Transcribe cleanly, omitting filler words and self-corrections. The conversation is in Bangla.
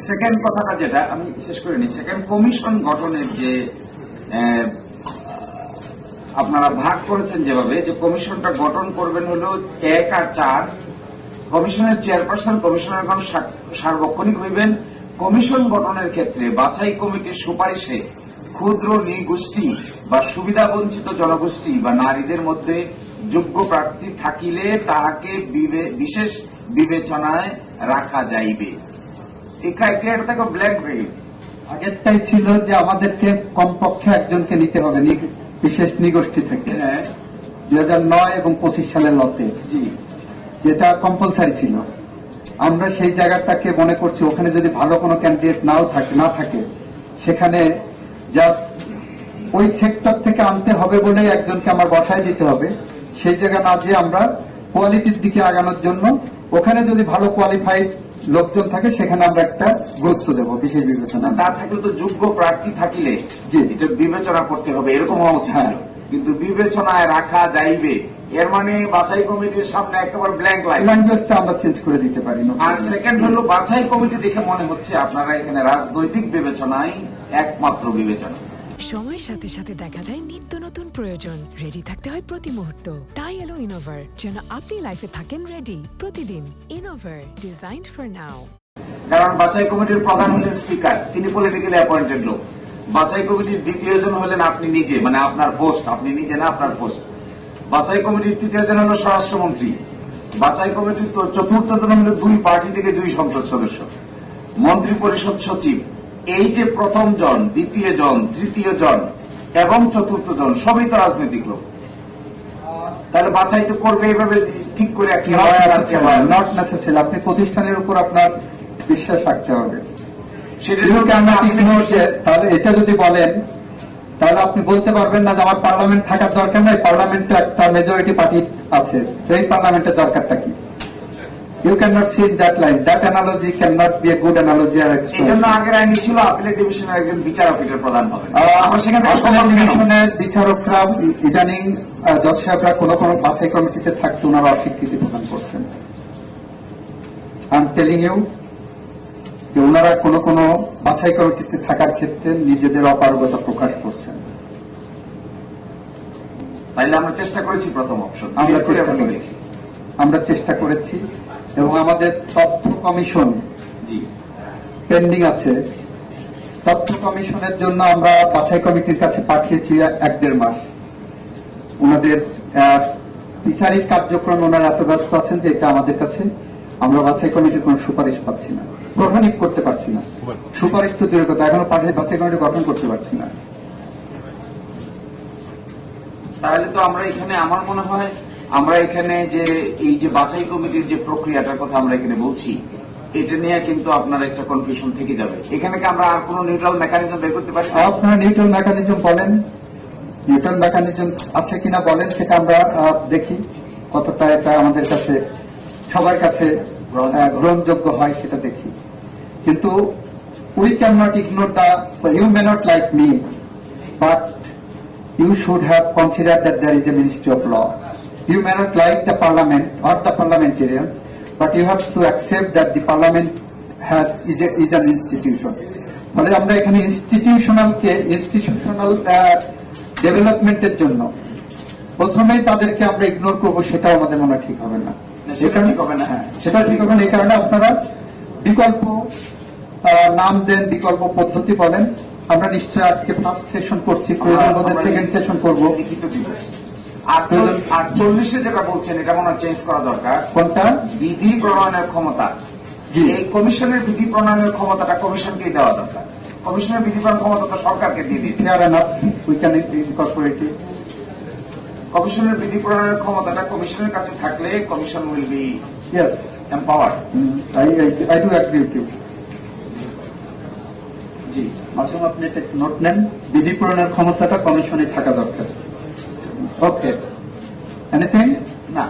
সেকেন্ড কথাটা যেটা আমি শেষ করে নিই, সেকেন্ড কমিশন গঠনের যে আপনারা ভাগ করেছেন যেভাবে, যে কমিশনটা গঠন করবেন হলো 1 আর 4, কমিশনের চেয়ারপারসন কমিশনারগণ সার্বক্ষণিক হইবেন। কমিশন গঠনের ক্ষেত্রে বাছাই কমিটির সুপারিশে ক্ষুদ্র নৃগোষ্ঠী বা সুবিধা বঞ্চিত জনগোষ্ঠী বা নারীদের মধ্যে যোগ্য প্রার্থী থাকিলে তাহাকে বিশেষ বিবেচনায় রাখা যাইবে। এই ক্রাইটেরিয়াটা ব্ল্যাক হয়ে গেল। আগেরটাই ছিল যে আমাদেরকে কমপক্ষে একজনকে নিতে হবে বিশেষ নৃগোষ্ঠী থেকে, 2009 এবং 25 সালের লতে, যেটা কম্পালসারি ছিল। আমরা সেই জায়গাটাকে মনে করছি ওখানে যদি ভালো কোনো ক্যান্ডিডেট না থাকে সেখানে জাস্ট ওই সেক্টর থেকে আনতে হবে বলে একজনকে আমার বসায় দিতে হবে, সেই জায়গা না যে আমরা কোয়ালিটির দিকে আগানোর জন্য ওখানে যদি ভালো কোয়ালিফাইড লোকজন থাকে সেখানে আমরা একটা গুরুত্ব দেবো, বিশেষ বিবেচনা। তা থাকলে তো যোগ্য প্রার্থী থাকিলে যে এটা বিবেচনা করতে হবে, এরকম হওয়া উচিত ছিল। কিন্তু বিবেচনায় রাখা যাইবে এর মানে বাছাই কমিটির সামনে একেবারে ব্ল্যাঙ্ক লাইন, ল্যাঙ্গুয়েজটা আমরা চেঞ্জ করে দিতে পারি না। আর সেকেন্ড হলো বাছাই কমিটি দেখে মনে হচ্ছে আপনারা এখানে রাজনৈতিক বিবেচনায় একমাত্র বিবেচনা। সময়ের সাথে সাথে দেখা দেয় নিত্য নতুন প্রয়োজন, রেডি থাকতে হয় প্রতি মুহূর্ত। তাই এলো ইনোভার, যেন আপনি লাইফে থাকেন রেডি প্রতিদিন। Innova, designed for now. কারণ বাছাই কমিটির প্রধান হলেন স্পিকার, তিনি পলিটিক্যালি অ্যাপয়েন্টেড লোক। বাছাই কমিটির দ্বিতীয় জন হলেন আপনি নিজে, মানে আপনার পোস্ট, আপনি নিজে না আপনার পোস্ট। বাছাই কমিটির তৃতীয় জন হল স্বরাষ্ট্রমন্ত্রী। বাছাই কমিটির চতুর্থ জন হল 2 পার্টি থেকে 2 সংসদ সদস্য, মন্ত্রী পরিষদ সচিব। এই যে প্রথম জন, দ্বিতীয় জন, তৃতীয় জন এবং চতুর্থ জন সবই তো রাজনৈতিক লোক। তাহলে বাছাই তো করবে এইভাবে ঠিক করে। নট নেসেসারি, আপনি প্রতিষ্ঠানের উপর আপনার বিশ্বাস রাখতে হবে। তাহলে এটা যদি বলেন তাহলে আপনি বলতে পারবেন না যে আমার পার্লামেন্ট থাকার দরকার নাই, পার্লামেন্টে একটা মেজরিটি পার্টি আছে, এই পার্লামেন্টের দরকারটা কি? You cannot see in that line. That analogy cannot be a good analogy or এই জন্য আগের আইন ছিল আপিলেট ডিভিশনের একজন বিচারক এটার প্রধান হবে। আমরা সেখানে ডিভিশনের বিচারকরা ইদানিং জজ সাহেবরা কোন বাছাই কমিটিতে থাকতে ওনারা অস্বীকৃতি প্রদান করছেন। আই এম টেলিং ইউ যে ওনারা কোন বাছাই কমিটিতে থাকার ক্ষেত্রে নিজেদের অপারগতা প্রকাশ করছেন। তাইলে আমরা চেষ্টা করেছি প্রথম অপশন, আমরা চেষ্টা করেছি এবং আমাদের তথ্য কমিশন পেন্ডিং আছে। তথ্য কমিশনের জন্য আমরা বাছাই কমিটির কাছে পাঠিয়েছি 1-1.5 মাস। ওনাদের বিচারিক কার্যক্রম ওনারা এত ব্যস্ত আছেন যে এটা আমাদের কাছে আমরা বাছাই কমিটির কোন সুপারিশ পাচ্ছি না, গঠনই করতে পারছি না। সুপারিশ তো দূরের কথা, এখনো বাছাই কমিটি গঠন করতে পারছি না। তাহলে তো আমরা এখানে, আমার মনে হয় আমরা এখানে যে এই যে বাছাই কমিটির যে প্রক্রিয়াটার কথা আমরা এখানে বলছি, এটা নিয়ে কিন্তু আপনার একটা কনফিউশন থেকে যাবে। এখানে কি আমরা আর কোন নিউট্রাল মেকানিজম বের করতে পারি? আপনারা নিউট্রাল মেকানিজম বলেন, নিউট্রাল মেকানিজম আছে কিনা বলেন, সেটা আমরা দেখি কতটা এটা আমাদের কাছে সবার কাছে গ্রহণযোগ্য হয় সেটা দেখি। কিন্তু we can not ignore you may not like me, but you should have considered that there is a Ministry of Law. You may not like the Parliament or the parliamentarians, but you have to accept that the Parliament is an institution. ফলে আমরা এখানে ইনস্টিটিউশনাল ডেভেলপমেন্টের জন্য প্রথমেই তাদেরকে আমরা ইগনোর করবো, সেটাও আমাদের মনে ঠিক হবে না। সেটা ঠিক হবে না, এই কারণে আপনারা বিকল্প নাম দেন, বিকল্প পদ্ধতি বলেন। আমরা নিশ্চয় আজকে ফার্স্ট সেশন করছি, প্রয়োজন বোধে সেকেন্ড সেশন করবো। 48 যেটা বলছেন এটা মনে হয় চেঞ্জ করা দরকার। কোনটা? বিধি প্রণয়নের ক্ষমতা। এই কমিশনের বিধি প্রণয়নের ক্ষমতাটা কমিশনকেই দেওয়া দরকার। কমিশনের বিধি প্রণয়ন ক্ষমতা সরকারকে দিয়ে দিয়েছে। কমিশনের বিধি প্রণয়নের ক্ষমতাটা কমিশনের কাছে থাকলে commission will be empowered. I do agree with you. জি, মাসুম আপনি নোট নেন, বিধি প্রণয়নের ক্ষমতাটা কমিশনে থাকা দরকার। Okay, anything? না।